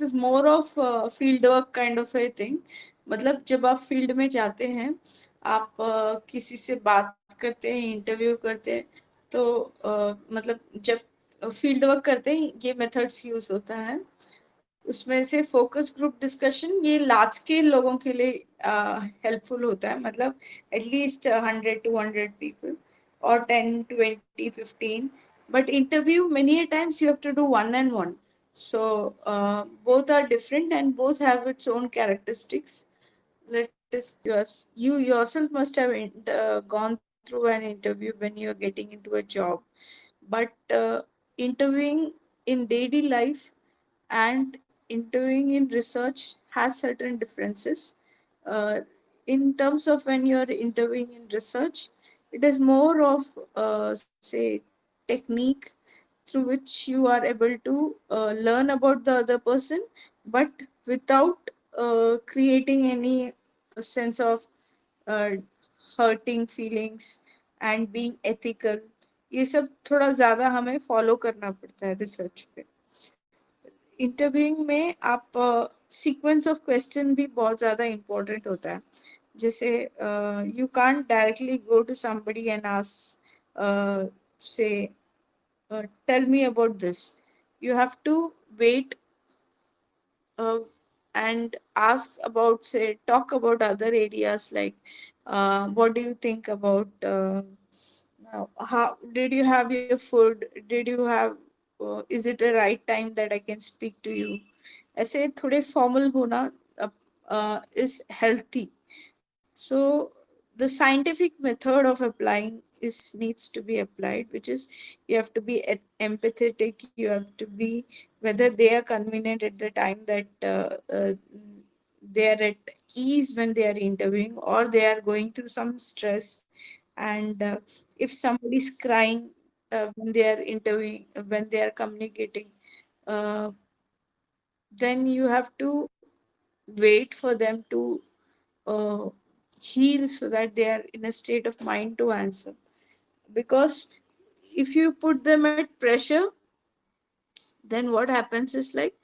is more of field work kind of a thing. मतलब जब आप फील्ड में जाते हैं, आप किसी से बात करते हैं, इंटरव्यू करते हैं, तो मतलब जब फील्ड वर्क करते हैं ये मेथड्स यूज होता है। उसमें से फोकस ग्रुप डिस्कशन ये लार्ज स्केल लोगों के लिए हेल्पफुल होता है, मतलब एटलीस्ट 100 to 100 people और 10, 20, 15। But interview many a times you have to do one and one, so both are different and both have its own characteristics. Let us you yourself must have gone through an interview when you are getting into a job, but interviewing in daily life and interviewing in research has certain differences. Uh, in terms of when you are interviewing in research, it is more of, say, technique through which you are able to learn about the other person, but without creating any sense of uh, hurting feelings and being ethical. ये सब थोड़ा ज़्यादा हमें follow करना पड़ता है research पे। Interviewing में आप सीक्वेंस ऑफ क्वेश्चन भी बहुत ज़्यादा इम्पोर्टेंट होता है। जैसे you can't directly go to somebody and ask say tell me about this. You have to wait uh, and ask about, say, talk about other areas like what do you think about how did you have your food, did you have is it the right time that I can speak to you. ऐसे थोड़े formal होना is healthy. So the scientific method of applying is needs to be applied, which is you have to be empathetic. You have to be whether they are convenient at the time that they are at ease when they are interviewing, or they are going through some stress. And if somebody is crying when they are interviewing, when they are communicating, uh, then you have to wait for them to uh, heal so that they are in a state of mind to answer. Because if you put them at pressure, then what happens is like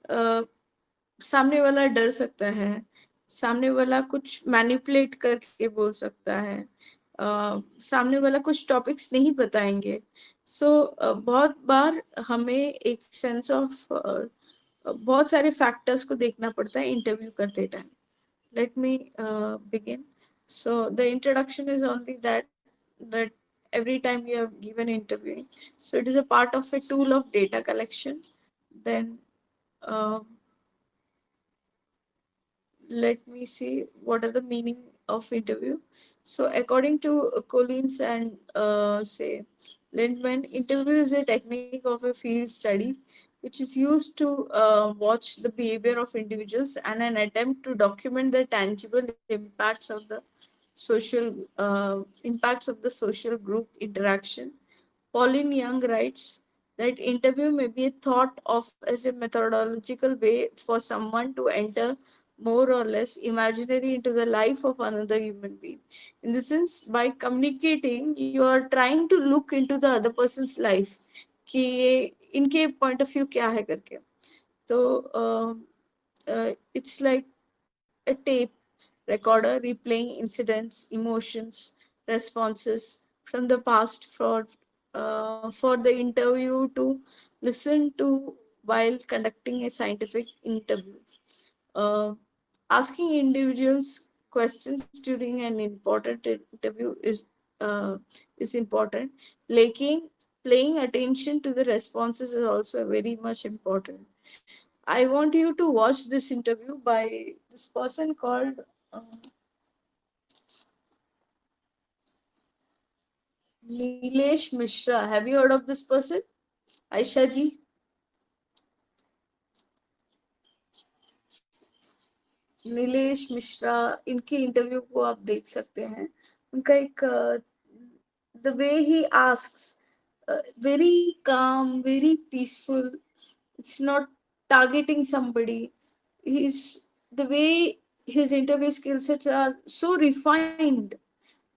uh, सामने वाला डर सकता है, सामने वाला कुछ manipulate करके बोल सकता है, सामने वाला कुछ टॉपिक्स नहीं बताएंगे। सो बहुत बार हमें एक सेंस ऑफ बहुत सारे फैक्टर्स को देखना पड़ता है इंटरव्यू करते time. Let me begin. So the introduction is only that every time you have given interviewing, so it is a part of a tool of data collection. Then uh, let me see what are the meaning of interview. So according to Collins and say Lindman, interview is a technique of a field study which is used to watch the behavior of individuals and an attempt to document the tangible impacts of the social group interaction. Pauline Young writes that interview may be thought of as a methodological way for someone to enter more or less imaginary into the life of another human being. In the sense, by communicating, you are trying to look into the other person's life कि ये इनके point of view क्या है करके। तो it's like a tape recorder replaying incidents, emotions, responses from the past for the interview to listen to while conducting a scientific interview. Uh, Asking individuals questions during an important interview is important. Laking, paying attention to the responses is also very much important. I want you to watch this interview by this person called Nilesh Mishra. Have you heard of this person? Aisha ji, Nilesh Mishra, इनके interview को आप देख सकते हैं। उनका एक the way he asks, very calm, very peaceful. It's not targeting somebody. He's the way his interview skill sets are so refined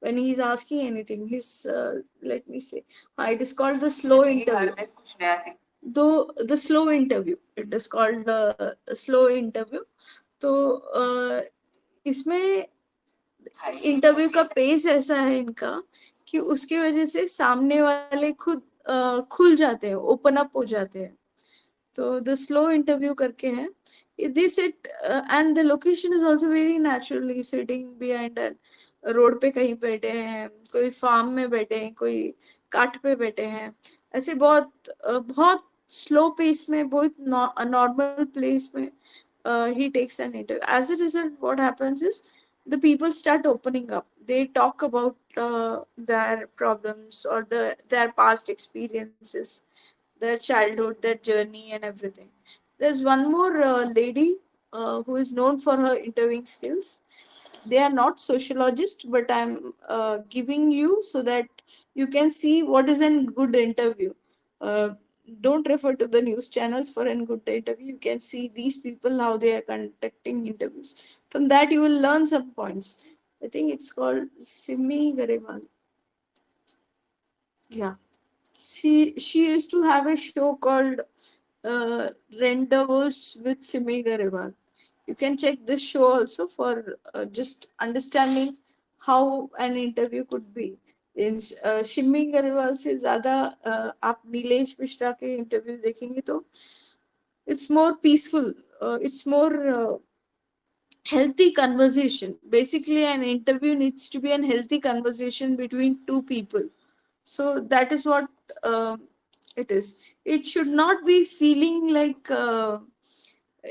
when he's asking anything. His let me say, it is called the slow interview. though the slow interview, it is called slow interview. तो इसमें interview का pace ऐसा है इनका कि उसकी वजह से सामने वाले खुद खुल जाते हैं, ओपन अप हो जाते हैं. तो द स्लो इंटरव्यू करके है. They sit and the location is also very naturally sitting behind an road पे कहीं बैठे हैं, कोई फार्म में बैठे हैं, कोई काट पे बैठे हैं. ऐसे बहुत बहुत स्लो पेस में, बहुत नॉर्मल प्लेस में he takes an interview. As a result, what happens is the people start opening up. They talk about their problems or their past experiences, their childhood, their journey, and everything. There's one more lady who is known for her interviewing skills. They are not sociologists, but I'm giving you so that you can see what is a good interview. uh, don't refer to the news channels for a good interview. You can see these people how they are conducting interviews. From that you will learn some points. I think it's called Simi Garewal. Yeah, she used to have a show called Rendezvous with Simi Garewal. You can check this show also for just understanding how an interview could be. इन शिमी गरेवाल से ज्यादा आप नीलेश मिश्रा के interview देखेंगे तो it's more peaceful, it's more healthy conversation. Basically an interview needs to be a healthy conversation between two people. So that is what it is. It should not be feeling like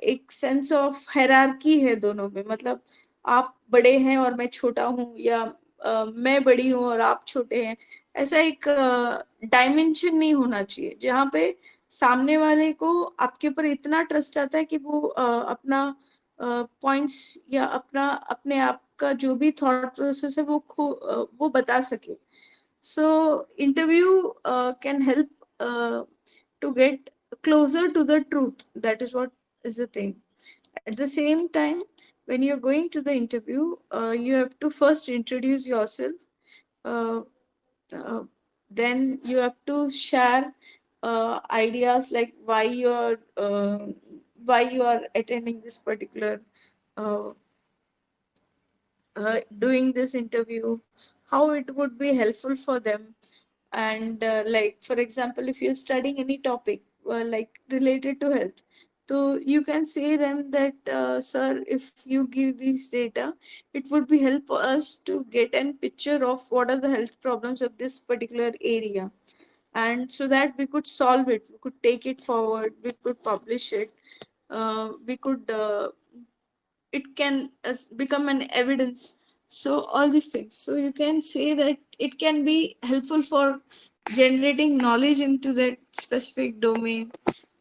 एक sense of hierarchy है दोनों में. मतलब आप बड़े हैं और मैं छोटा हूँ, या मैं बड़ी हूँ और आप छोटे हैं. ऐसा एक डायमेंशन नहीं होना चाहिए जहाँ पे सामने वाले को आपके ऊपर इतना ट्रस्ट आता है कि वो अपना पॉइंट्स या अपना अपने आप का जो भी थॉट प्रोसेस है वो बता सके. So interview can help to get closer to the truth. That is what is the thing. At the same time, when you're going to the interview, you have to first introduce yourself. Uh, uh, then you have to share ideas like why you are attending this particular uh, doing this interview, how it would be helpful for them. And like for example, if you're studying any topic like related to health, so you can say them that sir, if you give these data, it would be help us to get a picture of what are the health problems of this particular area, and so that we could solve it, we could take it forward, we could publish it, we could it can become an evidence. So all these things, so you can say that it can be helpful for generating knowledge into that specific domain.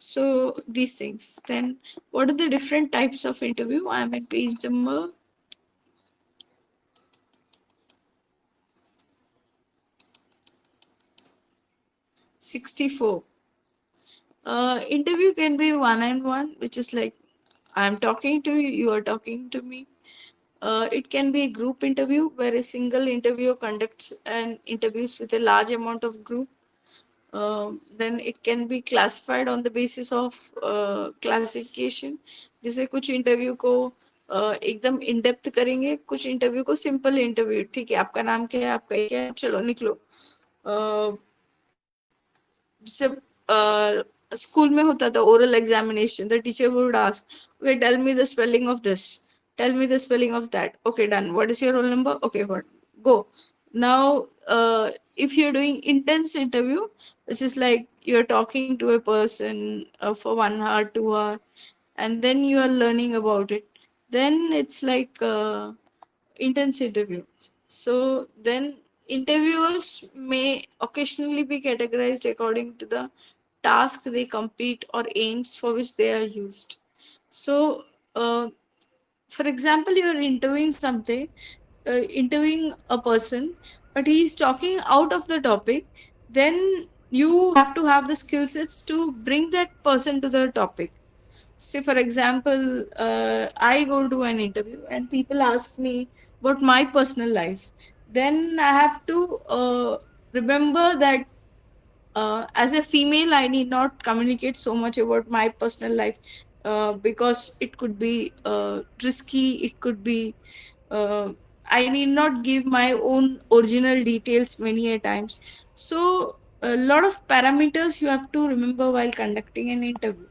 So these things. Then what are the different types of interview? I'm at page number 64. Interview can be one on one, which is like I'm talking to you, you are talking to me. It can be a group interview where a single interviewer conducts an interviews with a large amount of group. Then it can be classified on the basis of classification. जैसे कुछ interview को एकदम in depth करेंगे, कुछ interview को simple interview, ठीक है आपका नाम क्या है, आपका ये क्या है, चलो निकलो. जैसे स्कूल में होता था oral examination, the teacher would ask, okay tell me the spelling of this, tell me the spelling of that, okay done, what is your roll number, okay what, go. Now if you're doing intense interview, which is like you're talking to a person for 1 hour 2 hour, and then you are learning about it, then it's like intense interview. So then interviewers may occasionally be categorized according to the task they complete or aims for which they are used. So for example, you are interviewing something, interviewing a person, but he is talking out of the topic, then you have to have the skill sets to bring that person to the topic. Say for example, I go to an interview and people ask me about my personal life, then I have to remember that as a female, I need not communicate so much about my personal life, because it could be risky, it could be, uh, I need not give my own original details many a times. So a lot of parameters you have to remember while conducting an interview,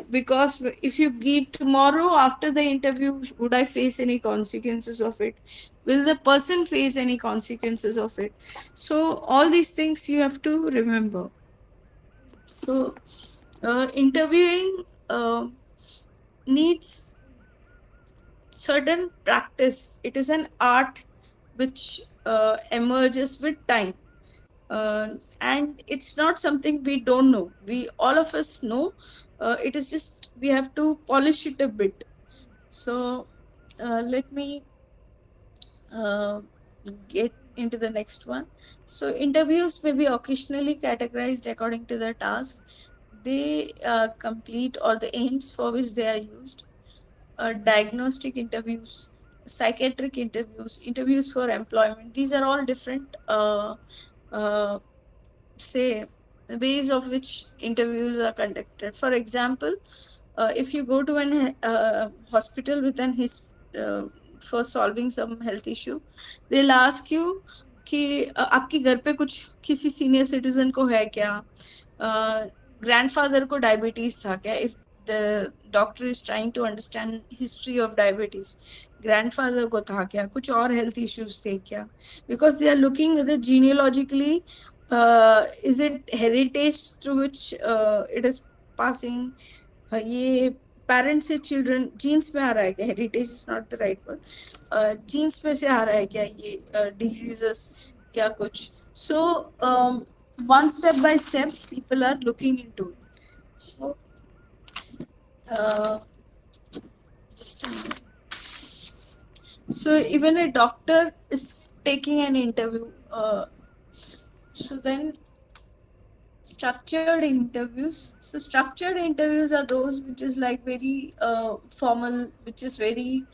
because if you give tomorrow after the interview, would I face any consequences of it? Will the person face any consequences of it? So all these things you have to remember. So interviewing needs certain practice. It is an art which emerges with time, and it's not something we don't know. We all of us know. It is just we have to polish it a bit. So let me uh, get into the next one. So interviews may be occasionally categorized according to the task they complete or the aims for which they are used. Diagnostic interviews, psychiatric interviews, interviews for employment. These are all different, uh, say, ways of which interviews are conducted. For example, if you go to an hospital with an for solving some health issue, they'll ask you कि आपके घर पे कुछ किसी senior citizen को है क्या, grandfather को डायबिटीज था क्या, if the doctor is trying to understand history of diabetes, grandfather को था क्या, कुछ और हेल्थ इश्यूज थे क्या, because they are looking with genealogically, is it heritage through which it is passing, ये पेरेंट्स से चिल्ड्रन जीन्स में आ रहा है क्या, heritage is not the right word, genes में से आ रहा है क्या ये डिजीजेस या कुछ. सो one step by step people are looking into it. So uh, just a minute. So even a doctor is taking an interview, so then structured interviews. So structured interviews are those which is like very formal, which is very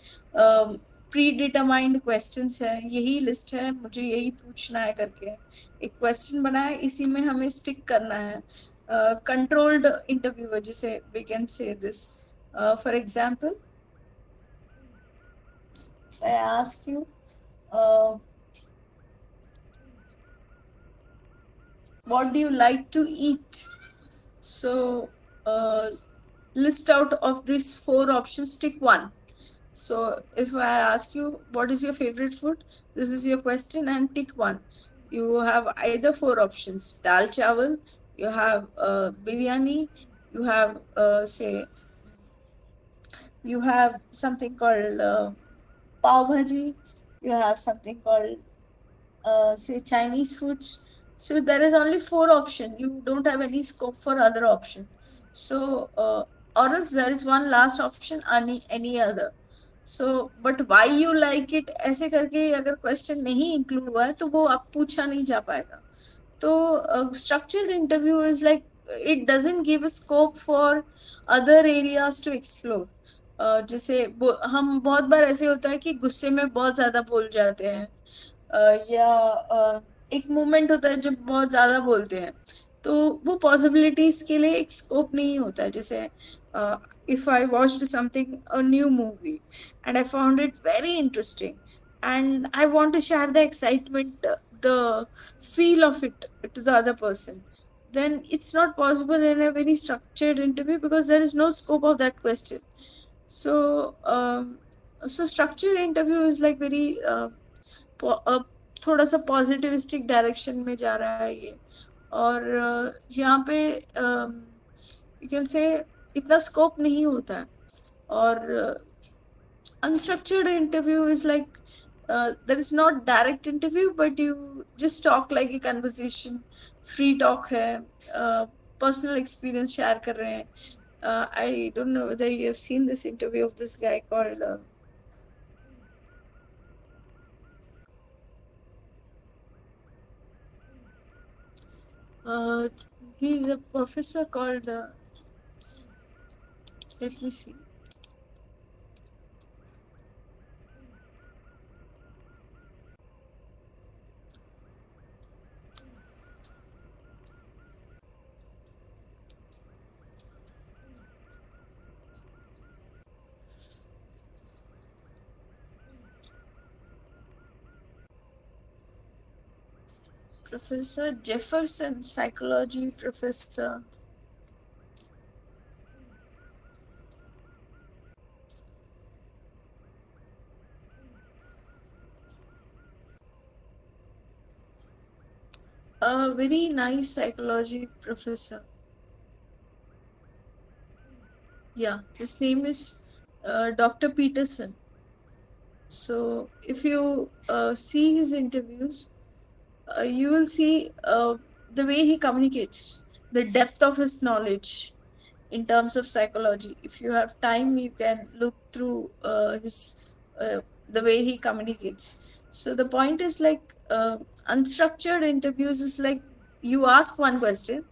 predetermined questions है, यही list है, मुझे यही पूछना है करके एक question बना है, इसी में हमें स्टिक करना है. कंट्रोल्ड इंटरव्यू जिसे we can say this. For example, I ask you, uh, what do you like to eat? So, list out of these four options, tick one. So, if I ask you, what is your favorite food? This is your question, and tick one. You have either four options: dal chawal, you have biryani, you have, say, you have something called pav bhaji, you have something called say Chinese foods. So there is only four option. You don't have any scope for other option. So or else there is one last option, any other. So but why you like it ऐसे करके अगर question नहीं include हुआ है तो वो आप पूछा नहीं जा पाएगा. तो structured interview is like it doesn't give a scope for other areas to explore. जैसे हम बहुत बार ऐसे होता है कि गुस्से में बहुत ज्यादा बोल जाते हैं, या एक मोमेंट होता है जब बहुत ज्यादा बोलते हैं, तो वो पॉसिबिलिटीज के लिए एक स्कोप नहीं होता है. जैसे if I watched something a new movie and I found it very interesting and I want to share the excitement, the feel of it to the other person, then it's not possible in a very structured interview because there is no scope of that question. So so structured interview is like very थोड़ा सा positivistic direction में जा रहा है ये. और यहाँ पे यू कैन से इतना स्कोप नहीं होता है. और unstructured interview is like there is not direct interview but you just talk like a conversation, free talk है, personal experience share कर रहे हैं. I don't know whether you have seen this interview of this guy called uh, he's a professor called let me see. Professor Jefferson, psychology professor. A very nice psychology professor. Yeah, his name is Dr. Peterson. So if you see his interviews, you will see the way he communicates, the depth of his knowledge in terms of psychology. If you have time, you can look through his the way he communicates. So the point is like unstructured interviews is like you ask one question,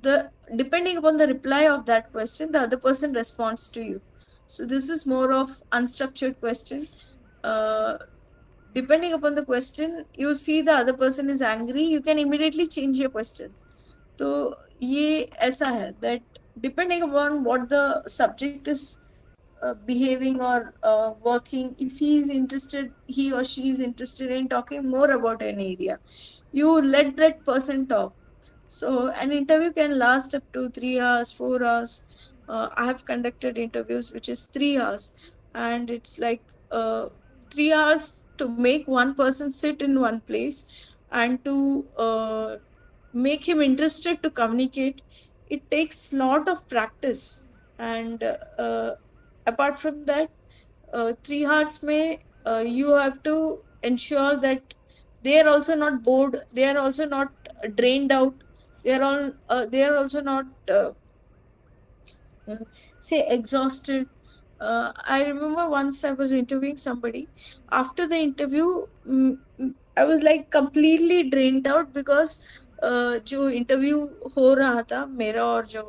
the depending upon the reply of that question, the other person responds to you. So this is more of unstructured question. uh, Depending upon the question, you see the other person is angry, you can immediately change your question. तो ये ऐसा है that depending upon what the subject is behaving or working, if he is interested, he or she is interested in talking more about an area, you let that person talk. So an interview can last up to 3 hours, 4 hours. I have conducted interviews which is 3 hours, and it's like 3 hours to make one person sit in one place and to make him interested to communicate. It takes lot of practice, and apart from that, 3 hours may you have to ensure that they are also not bored, they are also not drained out, they are also not say exhausted. I remember once I was interviewing somebody. After the interview, I was like completely drained out because जो interview हो रहा था मेरा और जो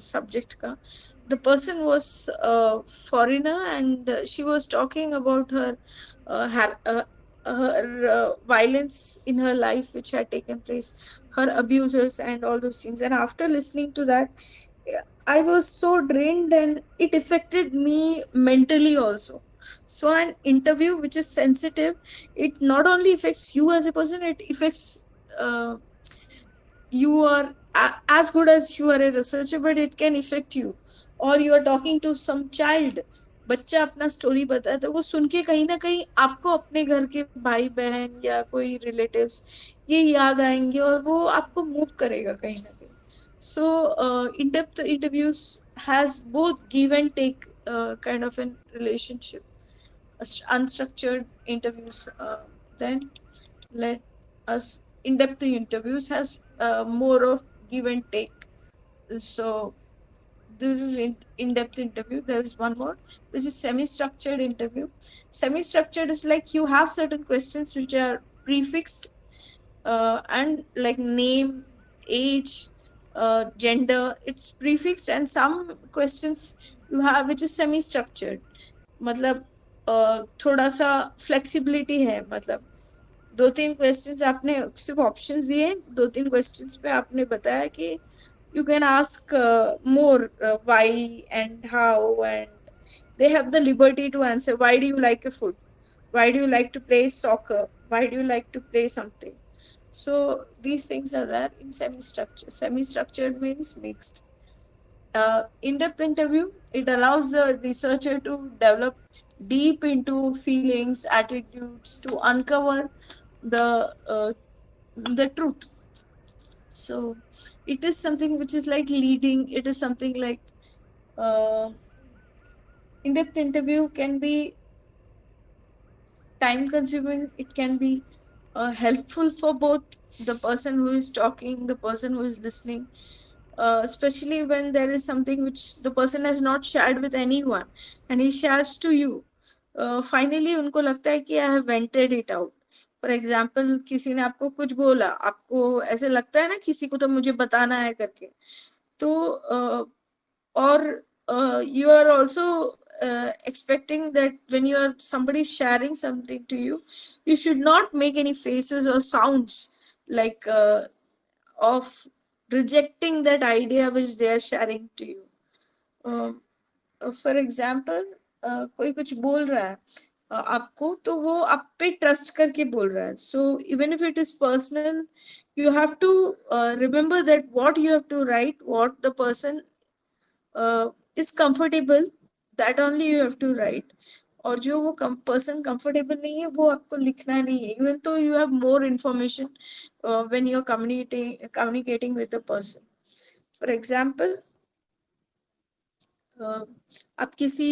subject का, the person was a foreigner, and she was talking about her violence in her life which had taken place, her abuses and all those things. And after listening to that, I was so drained and it affected me mentally also. So an interview which is sensitive, it not only affects you as a person, it affects you are as good as you are a researcher, but it can affect you. और you are talking to some child, बच्चा अपना story बताता है, तो वो सुन के कहीं ना कहीं आपको अपने घर के भाई बहन या कोई रिलेटिव्स ये याद आएंगे और वो आपको मूव करेगा कहीं ना कहीं. So in-depth interviews has both give and take kind of a relationship. Unstructured interviews, then let us in-depth interviews has more of give and take. So this is in-depth interview. There is one more which is semi-structured interview. Semi-structured is like you have certain questions which are prefixed, and like name, age, gender, it's prefixed, and some questions you have which is semi structured. मतलब थोड़ा सा flexibility है. मतलब दो तीन questions आपने सिर्फ options दिए, दो तीन क्वेश्चंस पे आपने बताया कि you can ask more why and how, and they have the liberty to answer why do you like a food, why do you like to play soccer, why do you like to play something. So these things are there in semi-structured. Semi-structured means mixed. In-depth interview, it allows the researcher to develop deep into feelings, attitudes, to uncover the truth. So it is something which is like leading. It is something like uh, in-depth interview can be time consuming, it can be helpful for both the person who is talking, the person who is listening, especially when there is something which the person has not shared with anyone and he shares to you. Finally उनको लगता है कि I have vented it out. For example किसी ने आपको कुछ बोला, आपको ऐसे लगता है ना किसी को तो मुझे बताना है करके. तो or you are also expecting that when you are somebody sharing something to you, you should not make any faces or sounds like of rejecting that idea which they are sharing to you. For example कोई कुछ बोल रहा है, आपको, तो वो आप पे ट्रस्ट करके बोल रहा है. So even if it is personal, you have to remember that what you have to write, what the person is comfortable, that only you have to write. और जो वो पर्सन कंफर्टेबल नहीं है वो आपको लिखना नहीं है, even though you have more information when you are communicating with the person. For example, आप किसी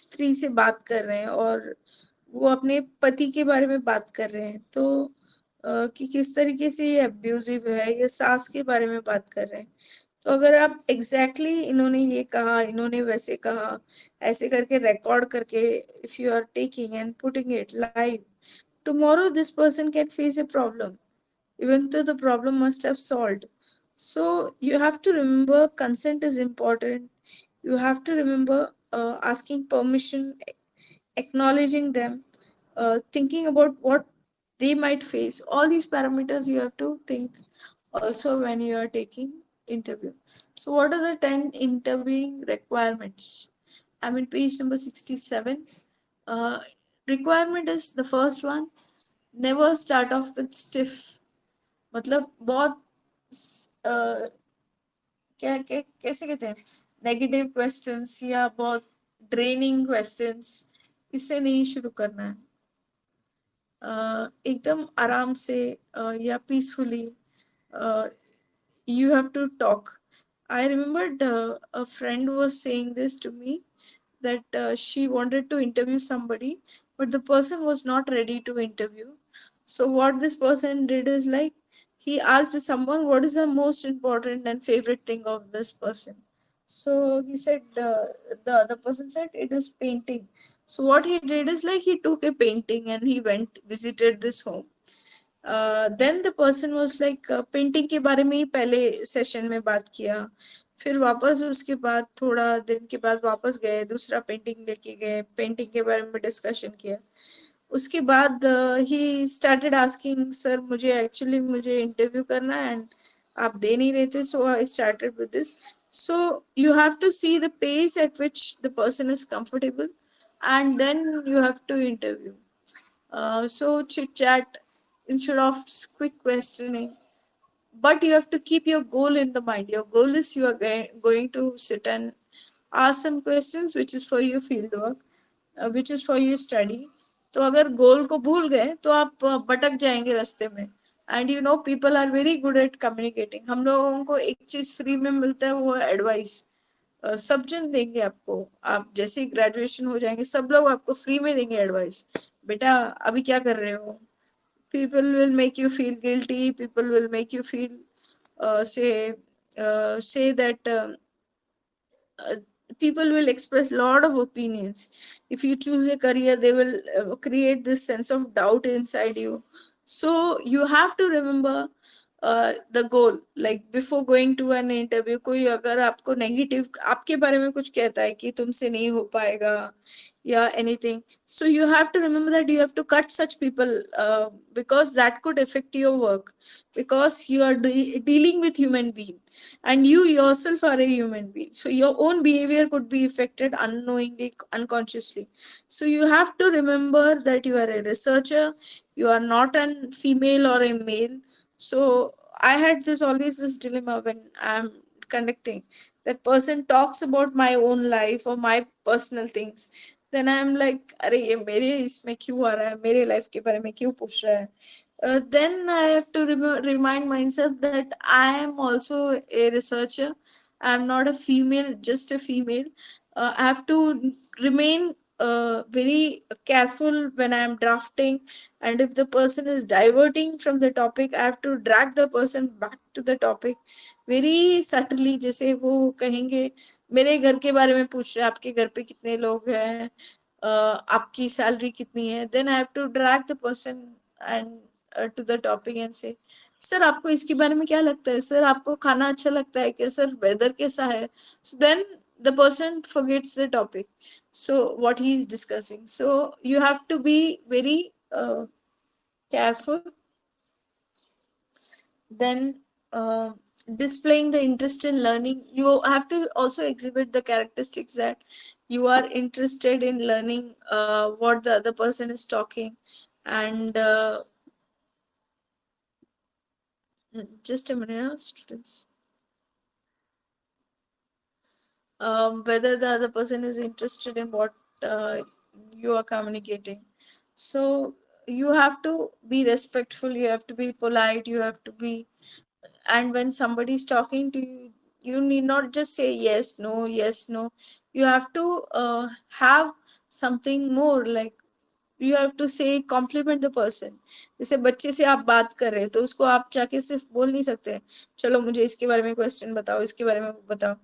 स्त्री से बात कर रहे हैं और वो अपने पति के बारे में बात कर रहे हैं, तो कि किस तरीके से ये अब्यूजिव है, या सास के बारे में बात कर रहे हैं. तो अगर आप एग्जैक्टली इन्होंने ये कहा, इन्होंने वैसे कहा, ऐसे करके रिकॉर्ड करके if you are taking and putting it live, tomorrow this person can face a problem, even though the problem must have solved. So you have to remember consent is important. You have to remember asking permission, acknowledging them, thinking about what they might face. All these parameters you have to think also when you are taking interview. So what are the 10 interviewing requirements? I'm in page number 67. uh, Requirement is the first one: never start off with stiff. मतलब बहुत क्या क्या कैसे कहते हैं, negative questions या बहुत draining questions, इससे नहीं शुरू करना है. एकदम आराम से या peacefully you have to talk. I remembered a friend was saying this to me, that she wanted to interview somebody, but the person was not ready to interview. So what this person did is like, he asked someone what is the most important and favorite thing of this person. So he said, the other person said it is painting. So what he did is like, he took a painting and he went visited this home. Then the person was like, painting के बारे में ही पहले session में बात किया, फिर वापस उसके बाद थोड़ा दिन के बाद वापस गए, दूसरा पेंटिंग लेके गए, पेंटिंग के बारे में डिस्कशन किया. उसके बाद ही स्टार्टेड आस्किंग, सर मुझे एक्चुअली मुझे इंटरव्यू करना है एंड आप दे नहीं रहे थे, so I started with this. So you have to see the pace at which the person is comfortable and then you have to interview. So chit chat instead of quick questioning, but you have to keep your goal in the mind. Your goal is you are going to sit and ask some questions which is for your field work, which is for your study. तो अगर गोल को भूल गए तो आप भटक जाएंगे रास्ते में. And you know people are very good at communicating. हम लोगों को एक चीज फ्री में मिलता है, वो एडवाइस. सब जन देंगे आपको, आप जैसे ही ग्रेजुएशन हो जाएंगे सब लोग आपको फ्री में देंगे एडवाइस. बेटा अभी क्या कर रहे हो. People will make you feel guilty, people will make you feel say that uh, people will express lot of opinions. If you choose a career, they will create this sense of doubt inside you. So you have to remember the goal. Like before going to an interview, कोई अगर आपको negative आपके बारे में कुछ कहता है कि तुमसे नहीं हो पाएगा या anything, so you have to remember that you have to cut such people, because that could affect your work, because you are dealing with human being and you yourself are a human being, so your own behavior could be affected unknowingly, unconsciously. So you have to remember that you are a researcher, you are not a female or a male. So I had this always this dilemma when I'm conducting, that person talks about my own life or my personal things, then I'm like, अरे ये मेरे इसमें क्यों आ रहा है, मेरे life के बारे में क्यों पूछ रहा है. Then I have to remind myself that I am also a researcher. I'm not a female, just a female. I have to remain very careful when I'm drafting. And if the person is diverting from the topic, I have to drag the person back to the topic very subtly. जैसे वो कहेंगे मेरे घर के बारे में पूछ रहे हैं, आपके घर पे कितने लोग हैं, आपकी सैलरी कितनी है, then I have to drag the person and to the topic and say, sir आपको इसके बारे में क्या लगता है, सर आपको खाना अच्छा लगता है क्या, सर वेदर कैसा है. So then the person forgets the topic, so what he is discussing. So you have to be very careful. Then displaying the interest in learning, you have to also exhibit the characteristics that you are interested in learning what the other person is talking. And just a minute, students. Whether the other person is interested in what uh, you are communicating. So you have to be respectful, you have to be polite, you have to be, and when somebody is talking to you, you need not just say yes no, yes no. You have to have something more, like you have to say compliment the person. जैसे बच्चे से आप बात कर रहे हैं तो उसको आप जाके सिर्फ बोल नहीं सकते चलो मुझे इसके बारे में क्वेश्चन बताओ, इसके बारे में बताओ.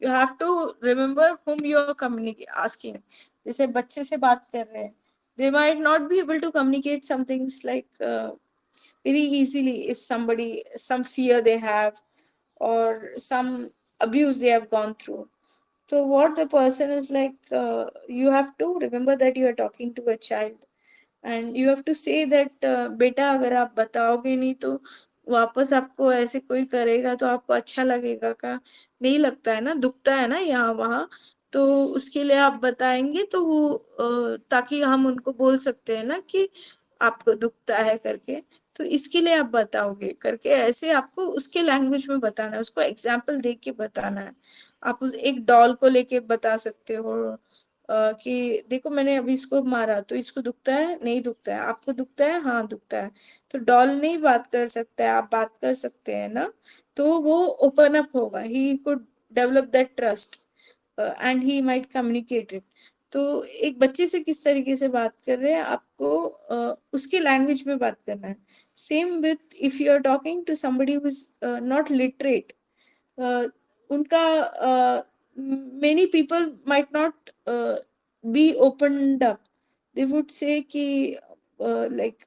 You have to remember whom you are communicating asking. जैसे बच्चे से बात कर रहे हैं, they might not be able to communicate some things like very easily if somebody, some fear they have or some abuse they have gone through. So what the person is like, you have to remember that you are talking to a child and you have to say that बेटा अगर आप बताओगे नहीं तो वापस आपको ऐसे कोई करेगा तो आपको अच्छा लगेगा का, नहीं लगता है ना, दुखता है ना यहाँ वहाँ. तो उसके लिए आप बताएंगे तो वो ताकि हम उनको बोल सकते हैं ना कि आपको दुखता है करके, तो इसके लिए आप बताओगे करके, ऐसे आपको उसके लैंग्वेज में बताना है, उसको एग्जाम्पल दे के बताना है. आप उस एक डॉल को लेके बता सकते हो कि देखो मैंने अभी इसको मारा तो इसको दुखता है, नहीं दुखता है, आपको दुखता है, हाँ दुखता है. तो डॉल नहीं बात कर सकता है, आप बात कर सकते हैं ना. तो वो ओपन अप होगा, he could develop that trust and he might communicate it. तो एक बच्चे से किस तरीके से बात कर रहे हैं आपको उसके लैंग्वेज में बात करना है. Same with if you are talking to somebody who is not literate, उनका many people might not be opened up. They would say कि like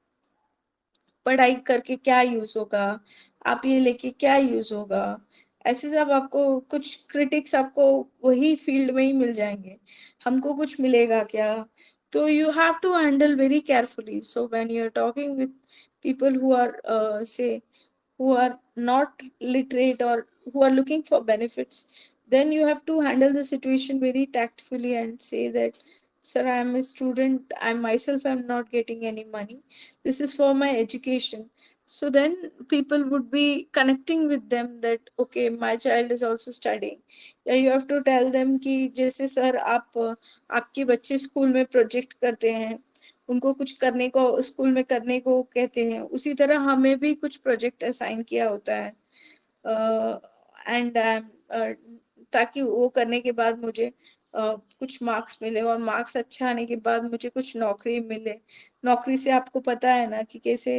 पढ़ाई करके क्या यूज होगा, आप ये लेके क्या यूज होगा, ऐसे सब आपको कुछ क्रिटिक्स आपको वही फील्ड में ही मिल जाएंगे, हमको कुछ मिलेगा क्या. तो you have to handle very carefully. So when you are talking with people who are say who are not literate or who are looking for benefits, then you have to handle the situation very tactfully and say that sir, I am a student, I myself am not getting any money, this is for my education. So then people would be connecting with them that okay my child is also studying. या you have to tell them कि जैसे sir आप आपके बच्चे school में project करते हैं, उनको कुछ करने को स्कूल में करने को कहते हैं, उसी तरह हमें भी कुछ प्रोजेक्ट असाइन किया होता है एंड ताकि वो करने के बाद मुझे कुछ मार्क्स मिले और मार्क्स अच्छा आने के बाद मुझे कुछ नौकरी मिले. नौकरी से आपको पता है ना कि कैसे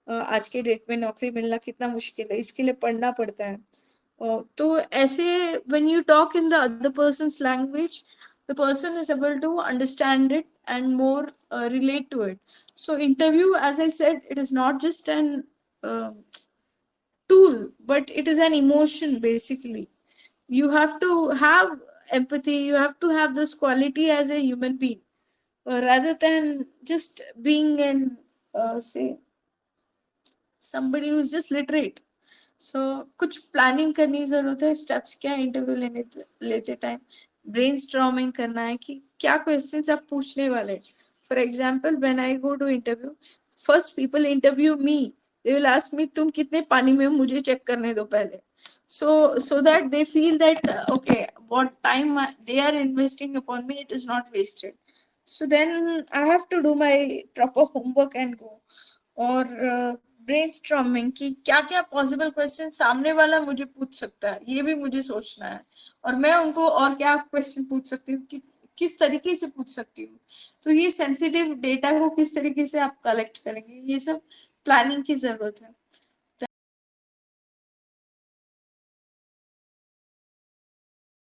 आज के डेट में नौकरी मिलना कितना मुश्किल है, इसके लिए पढ़ना पड़ता है. तो ऐसे when you talk in the other person's language, the person is able to understand it and more relate to it. So interview, as I said, it is not just an uh, tool, but it is an emotion basically. You have to have empathy, you have to have this quality as a human being rather than just being an say somebody who is just literate. सो कुछ planning करने की जरूरत है. Steps क्या है interview लेते time, brainstorming करना है कि क्या क्वेश्चंस आप पूछने वाले. For example when I go to interview, first people interview me, they will ask me तुम कितने पानी में, मुझे चेक करने दो पहले. So that they feel that okay what time they are investing upon me, it is not wasted. So then I have to do my proper homework and go. और brainstorming कि क्या क्या पॉसिबल क्वेश्चन सामने वाला मुझे पूछ सकता है, ये भी मुझे सोचना है. और मैं उनको और क्या क्वेश्चन पूछ सकती हूँ कि किस तरीके से पूछ सकती हूँ. तो ये सेंसिटिव डेटा को किस तरीके से आप कलेक्ट करेंगे, ये सब प्लानिंग की जरूरत है.